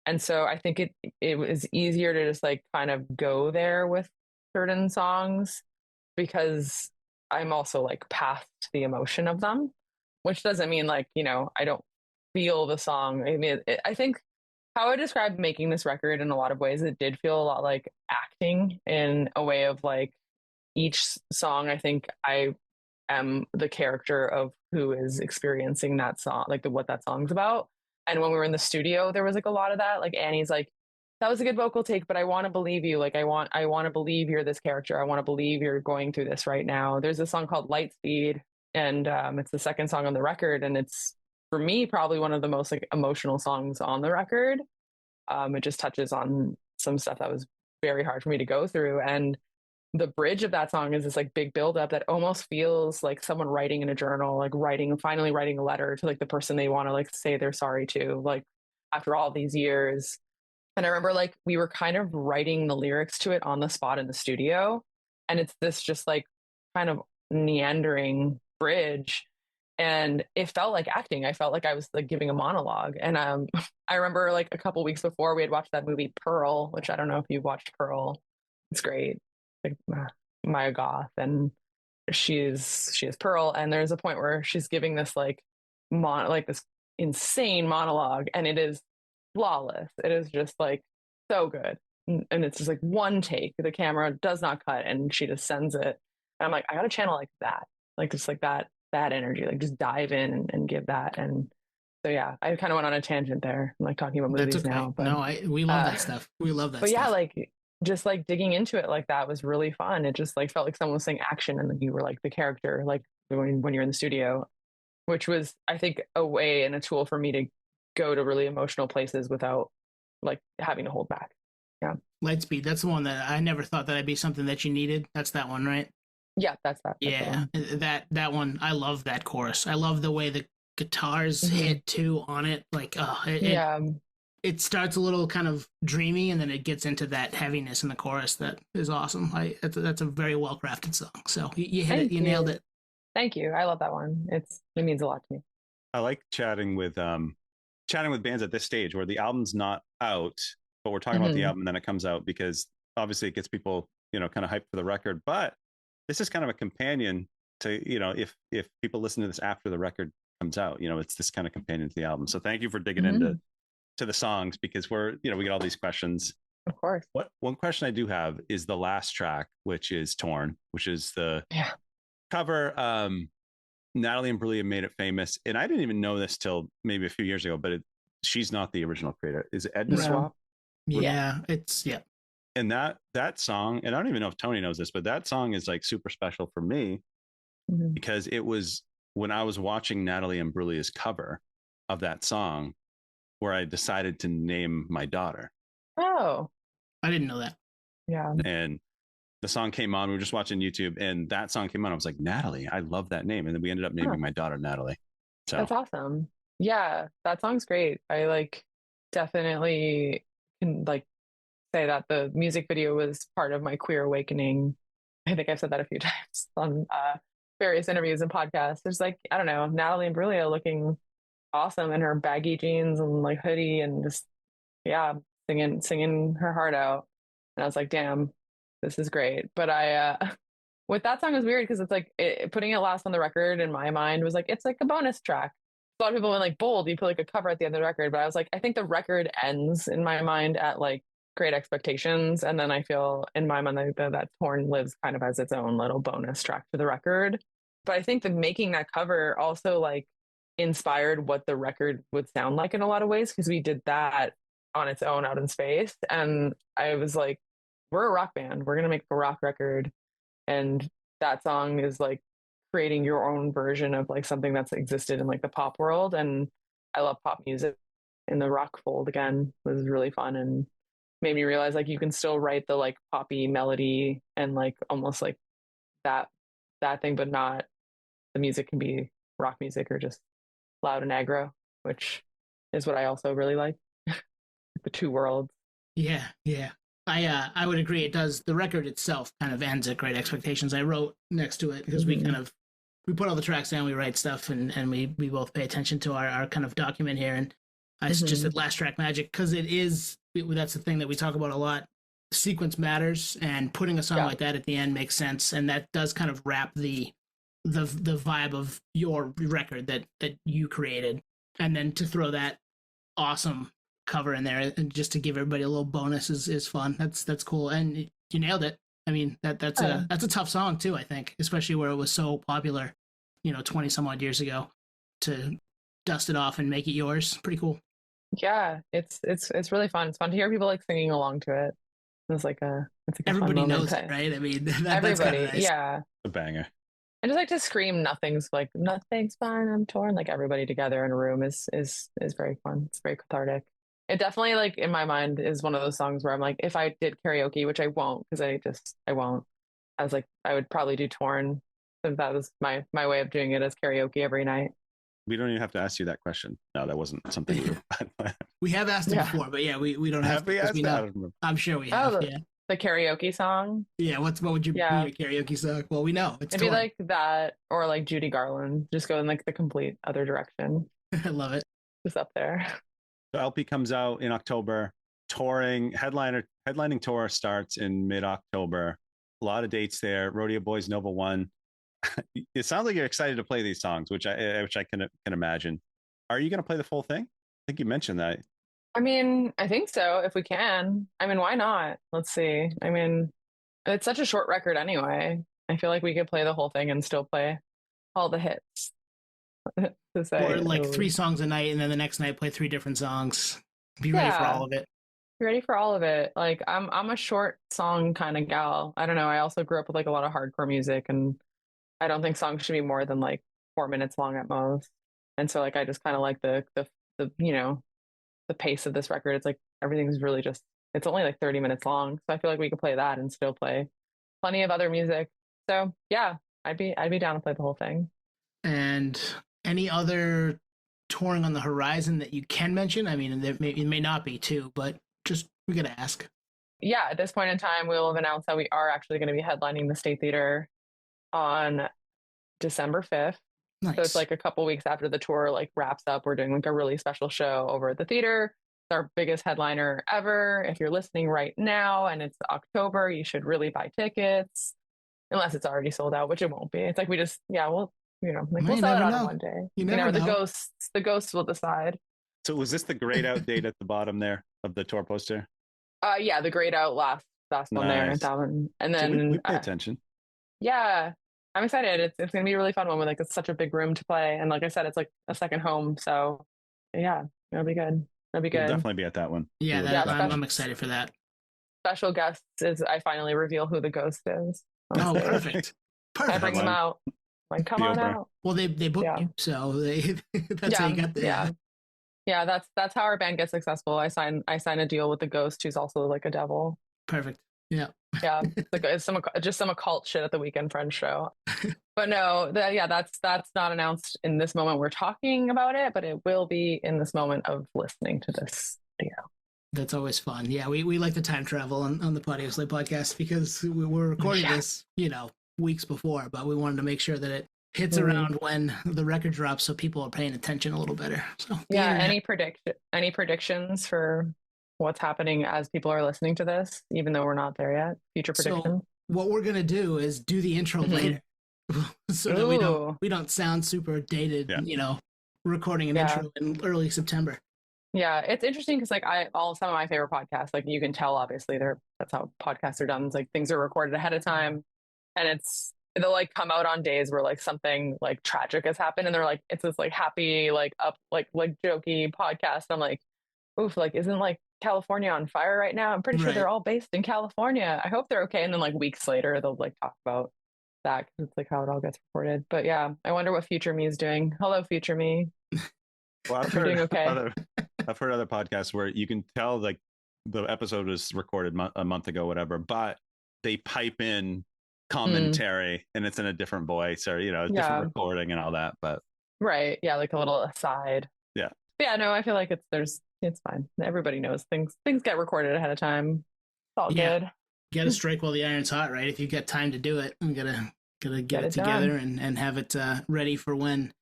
And so I think it was easier to just like kind of go there with certain songs because I'm also like past the emotion of them, which doesn't mean like, you know, I don't feel the song. I mean, I think how I described making this record in a lot of ways, it did feel a lot like acting in a way of like each song. I think I am the character of who is experiencing that song, like what that song's about. And when we were in the studio, there was like a lot of that. Like Annie's like, that was a good vocal take, but I want to believe you. Like I want to believe you're this character. I want to believe you're going through this right now. There's a song called Lightspeed, and it's the second song on the record, and it's for me probably one of the most like emotional songs on the record. It just touches on some stuff that was very hard for me to go through, and the bridge of that song is this like big buildup that almost feels like someone writing in a journal, like finally writing a letter to like the person they want to like say they're sorry to, like after all these years. And I remember like we were kind of writing the lyrics to it on the spot in the studio. And it's this just like kind of meandering bridge. And it felt like acting. I felt like I was like giving a monologue. And I remember like a couple weeks before we had watched that movie Pearl, which I don't know if you've watched Pearl. It's great. Like Maya Goth, and she is Pearl. And there's a point where she's giving this like this insane monologue, and it is flawless. It is just like so good. And it's just like one take. The camera does not cut and she just sends it. And I'm like, I got a channel like that. Like just like that energy. Like just dive in and give that. And so yeah, I kind of went on a tangent there. I'm like talking about movies That's okay. now. But, no, we love that stuff. We love that but stuff. yeah, like just like digging into it like that was really fun. It just like felt like someone was saying action and then you were like the character, like when you're in the studio, which was, I think, a way and a tool for me to go to really emotional places without like having to hold back. Yeah. Lightspeed, that's the one that I never thought that'd be something that you needed. That's that one, right? Yeah, that's that. Yeah, that one. I love that chorus. I love the way the guitars hit too on it. Like, it starts a little kind of dreamy, and then it gets into that heaviness in the chorus. That is awesome. That's a very well crafted song. So you hit it. You nailed it. Thank you. I love that one. It means a lot to me. I like chatting with bands at this stage where the album's not out, but we're talking about the album and then it comes out, because obviously it gets people, you know, kind of hyped for the record. But this is kind of a companion to, you know, if people listen to this after the record comes out, you know, it's this kind of companion to the album. So thank you for digging into the songs, because we get all these questions. Of course. One question I do have is the last track, which is Torn, which is the cover. Natalie Imbruglia made it famous, and I didn't even know this till maybe a few years ago, but she's not the original creator. Is it Edna Swap? Yeah, And that song, and I don't even know if Tony knows this, but that song is like super special for me because it was when I was watching Natalie Imbriglia's cover of that song where I decided to name my daughter. Oh, I didn't know that. Yeah. And the song came on. We were just watching YouTube, and that song came on. I was like, Natalie, I love that name. And then we ended up naming my daughter Natalie. So That's awesome. Yeah, that song's great. I like definitely can like say that the music video was part of my queer awakening. I think I've said that a few times on various interviews and podcasts. There's like, I don't know, Natalie Imbruglia looking awesome in her baggy jeans and like hoodie and just, yeah, singing her heart out. And I was like, damn, this is great. But with that song is weird because it's like putting it last on the record in my mind was like, it's like a bonus track. A lot of people went like bold, you put like a cover at the end of the record. But I was like, I think the record ends in my mind at like Great Expectations. And then I feel in my mind that Torn lives kind of as its own little bonus track to the record. But I think that making that cover also like inspired what the record would sound like in a lot of ways because we did that on its own out in space. And I was like, we're a rock band. We're going to make a rock record. And that song is like creating your own version of like something that's existed in like the pop world. And I love pop music. In the rock fold again was really fun and made me realize like you can still write the like poppy melody and like almost like that thing, but not the music can be rock music or just loud and aggro, which is what I also really like. The two worlds. Yeah. I would agree. It does. The record itself kind of ends at Great Expectations. I wrote next to it because we put all the tracks down, we write stuff, and we both pay attention to our kind of document here. And I suggested Last Track Magic because that's the thing that we talk about a lot. Sequence matters, and putting a song like that at the end makes sense, and that does kind of wrap the vibe of your record that you created, and then to throw that awesome cover in there and just to give everybody a little bonus is fun. That's cool, and you nailed it. I mean that's a tough song too. I think, especially where it was so popular, 20 some odd years ago, to dust it off and make it yours. Pretty cool. Yeah, it's really fun. It's fun to hear people like singing along to it. It's like everybody knows it, right? I mean, everybody, that's nice. Yeah, a banger. And just like to scream, nothing's fine. I'm torn. Like everybody together in a room is very fun. It's very cathartic. It definitely like in my mind is one of those songs where I'm like, if I did karaoke, which I won't because I won't. I was like, I would probably do Torn since that was my way of doing it as karaoke every night. We don't even have to ask you that question. No, that wasn't something we were. We have asked it before, but yeah, we don't have to. We know. I'm sure we have. Yeah. The karaoke song. Yeah, what would your karaoke song? Well, we know it's. It'd be like that, or like Judy Garland. Just go in like the complete other direction. I love it. Just up there. The LP comes out in October. Headlining tour starts in mid-October. A lot of dates there. Rodeo Boys Nova 1. It sounds like you're excited to play these songs, which I can imagine. Are you going to play the full thing? I think you mentioned that. I mean, I think so, if we can. I mean, why not? Let's see. I mean, it's such a short record anyway. I feel like we could play the whole thing and still play all the hits. To say, or like 3 songs a night, and then the next night play 3 different songs. Be ready for all of it. Be ready for all of it. Like I'm a short song kind of gal. I don't know. I also grew up with like a lot of hardcore music, and I don't think songs should be more than like 4 minutes long at most. And so like I just kind of like the the pace of this record. It's like everything's really just, it's only like 30 minutes long. So I feel like we could play that and still play plenty of other music. So yeah, I'd be down to play the whole thing. And any other touring on the horizon that you can mention? I mean, it may not be too, but just we gotta ask. Yeah, at this point in time, we'll have announced that we are actually going to be headlining the State Theater on December 5th. Nice. So it's like a couple weeks after the tour like wraps up. We're doing like a really special show over at the theater. It's our biggest headliner ever. If you're listening right now and it's October, you should really buy tickets, unless it's already sold out, which it won't be. It's like we just, yeah, we'll sell it out on one day. You never know. The ghosts will decide. So was this the grayed out date at the bottom there of the tour poster? Yeah, the grayed out last one there, that one, and then we pay attention. Yeah, I'm excited. It's gonna be a really fun one. With like it's such a big room to play, and like I said, it's like a second home. So yeah, it'll be good. It'll be good. We'll definitely be at that one. Yeah, I'm excited for that. Special guests is I finally reveal who the ghost is. Oh, perfect. I bring them out. Like, come on out. Well, they booked you, so that's how you got there. Yeah, that's how our band gets successful. I sign a deal with the ghost, who's also like a devil. Perfect. Yeah. Yeah, it's some occult shit at the Weekend Friends show. But no, that's not announced in this moment we're talking about it, but it will be in this moment of listening to this video. That's always fun. Yeah, we like to time travel on the Podioslave podcast because we were recording this, weeks before, but we wanted to make sure that it hits around when the record drops so people are paying attention a little better. So yeah, any predictions for what's happening as people are listening to this, even though we're not there yet? Future predictions? So what we're gonna do is do the intro later. So that we don't sound super dated, recording an intro in early September. Yeah, it's interesting because some of my favorite podcasts, like you can tell obviously that's how podcasts are done. It's like things are recorded ahead of time, and they'll like come out on days where like something like tragic has happened, and they're like it's this like happy like up like jokey podcast. I'm like, oof, like isn't like California on fire right now? I'm pretty sure they're all based in California. I hope they're okay. And then like weeks later they'll like talk about that because it's like how it all gets reported. But yeah, I wonder what future me is doing. Hello, future me. Well, I've heard other podcasts where you can tell like the episode was recorded a month ago, whatever, but they pipe in commentary and it's in a different voice or different recording and all that. But right, yeah, like a little aside. Yeah, no, I feel like it's fine. Everybody knows things get recorded ahead of time. It's all good. You gotta strike while the iron's hot, right? If you get time to do it, you gotta get it together and have it ready for when.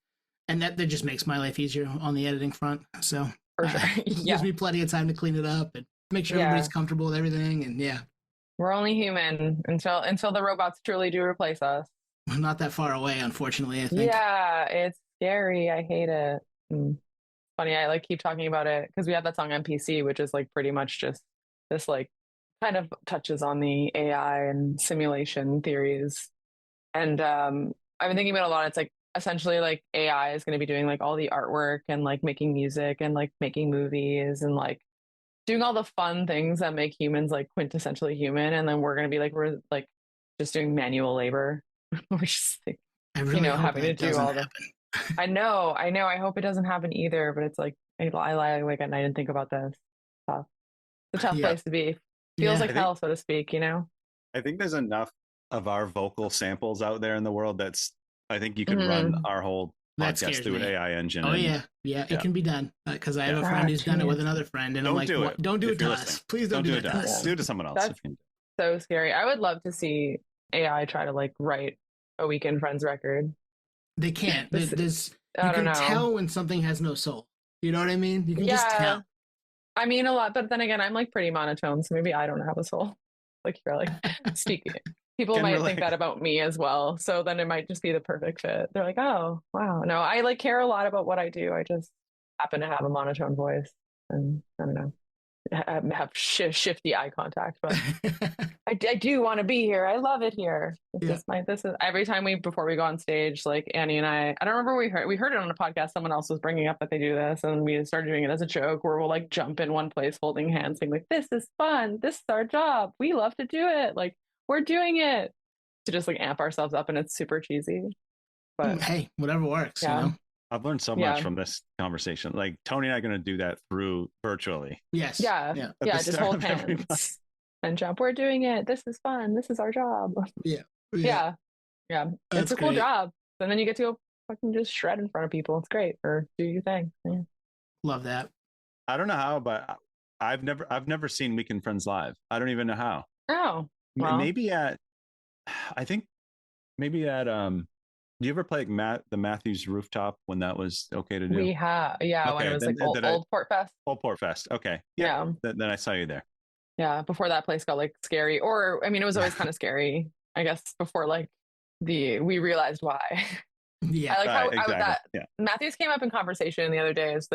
And that just makes my life easier on the editing front. So for sure. It gives me plenty of time to clean it up and make sure everybody's comfortable with everything. And we're only human until the robots truly do replace us. Not that far away, unfortunately, I think. Yeah, it's scary. I hate it. Funny, I like keep talking about it because we have that song NPC, which is like pretty much just this like kind of touches on the AI and simulation theories. And I've been thinking about it a lot. It's like essentially like AI is going to be doing like all the artwork and like making music and like making movies and like doing all the fun things that make humans like quintessentially human. And then we're going to be like, we're like just doing manual labor. We're just like, having to do all the. I know. I hope it doesn't happen either, but it's like, I lie awake at night and think about this. Tough. It's a tough place to be. Feels like hell, so to speak, I think there's enough of our vocal samples out there in the world I think you could run our whole podcast through an AI engine. Oh, yeah, it can be done. Because I have a friend who's done it with another friend, and I'm like, don't do it to us. Please don't do it to us. Do it to someone else. That's so scary. I would love to see AI try to like write a Weekend Friends record. They can't. You can tell when something has no soul. You know what I mean? You can just tell. I mean, a lot, but then again, I'm like pretty monotone, so maybe I don't have a soul. Like you're like speaking. People might think that about me as well. So then it might just be the perfect fit. They're like, oh, wow. No, I like care a lot about what I do. I just happen to have a monotone voice and I don't know, have shifty eye contact, but I do want to be here. I love it here. This is every time before we go on stage, like Annie and I don't remember we heard it on a podcast. Someone else was bringing up that they do this and we started doing it as a joke where we'll like jump in one place holding hands saying like, this is fun. This is our job. We love to do it. Like, we're doing it to just like amp ourselves up and it's super cheesy. But hey, whatever works, I've learned so much from this conversation. Like Tony and I are going to do that through virtually. Yes. Yeah. Just hold hands and jump. We're doing it. This is fun. This is our job. Yeah. It's a cool job. And then you get to go fucking just shred in front of people. It's great. Or do your thing. Yeah. Love that. I don't know how, but I've never seen Weekend Friends live. I don't even know how. Oh. Well, maybe at do you ever play the Matthews Rooftop when that was okay to do? We have, when it was like Old Port Fest. Old Port Fest, okay. Yeah. Then I saw you there. Yeah, before that place got like scary, or I mean, it was always kind of scary. I guess before like we realized why. Yeah, I like how Matthews came up in conversation the other day. It's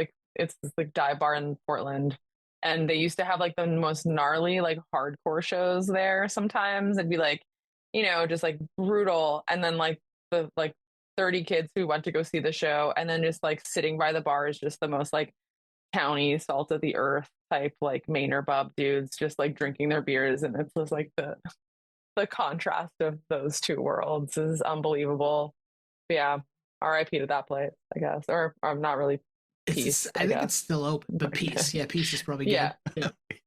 this like dive bar in Portland. And they used to have like the most gnarly, like hardcore shows there sometimes. It'd be like, just like brutal. And then like the 30 kids who went to go see the show. And then just like sitting by the bar is just the most like towny, salt of the earth type, like Mainer bub dudes just like drinking their beers. And it's just like the contrast of those two worlds is unbelievable. But yeah, RIP to that place, I guess. Or I'm not really Peace, I think guess. it's still open, but Peace. Yeah, Peace is probably good. Yeah.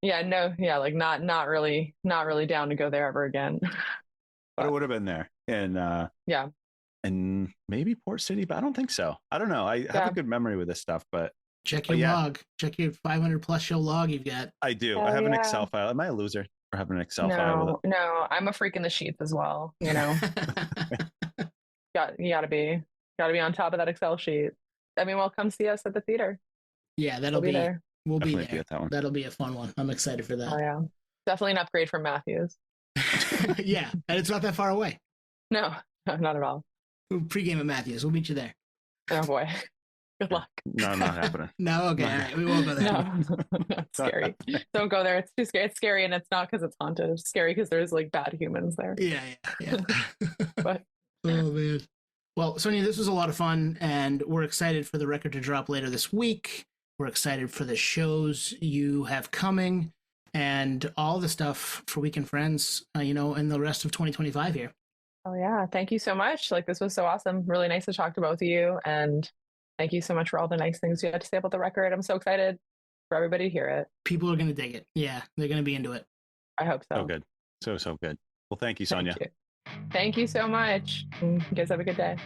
Yeah. No, yeah, like not really down to go there ever again. But it would have been there. And Yeah. and maybe Port City, but I don't think so. I don't know. I have a good memory with this stuff, but Check your log. Check your 500 plus show log you've got. I do. Oh, I have an yeah. Excel file. Am I a loser for having an Excel file with it? No, I'm a freak in the sheets as well. You know, you gotta be on top of that Excel sheet. I mean, well, come see us at the theater. Yeah, that'll We'll be there. We'll Definitely be there. at that one. That'll be a fun one. I'm excited for that. Oh yeah, definitely an upgrade from Matthews. Yeah, and it's not that far away. No, not at all. We'll pregame at Matthews. We'll meet you there. Oh boy, good luck. No, not happening. No, okay, all right. We won't go there. No, it's scary. Don't go there. It's too scary. It's scary, and it's not because it's haunted. It's scary because there's like bad humans there. Yeah. But oh man. Well, Sonia, this was a lot of fun, and we're excited for the record to drop later this week. We're excited for the shows you have coming and all the stuff for Weekend Friends, in the rest of 2025 here. oh yeah, thank you so much. Like this was so awesome. Really nice to talk to both of you, and thank you so much for all the nice things you had to say about the record. I'm so excited for everybody to hear it. People are going to dig it. Yeah, they're going to be into it. I hope so. So good. So good. Well, thank you, Sonia. Thank you so much. You guys have a good day.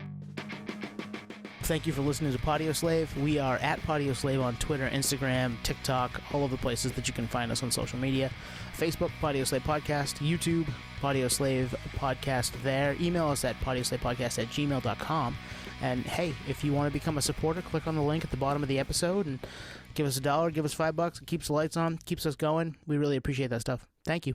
Thank you for listening to Podioslave. We are at Podioslave on Twitter, Instagram, TikTok, all of the places that you can find us on social media. Facebook, Podioslave Podcast. YouTube, Podioslave Podcast there. Email us at podioslavepodcast@gmail.com. And hey, if you want to become a supporter, click on the link at the bottom of the episode and give us $1, give us $5. It keeps the lights on, keeps us going. We really appreciate that stuff. Thank you.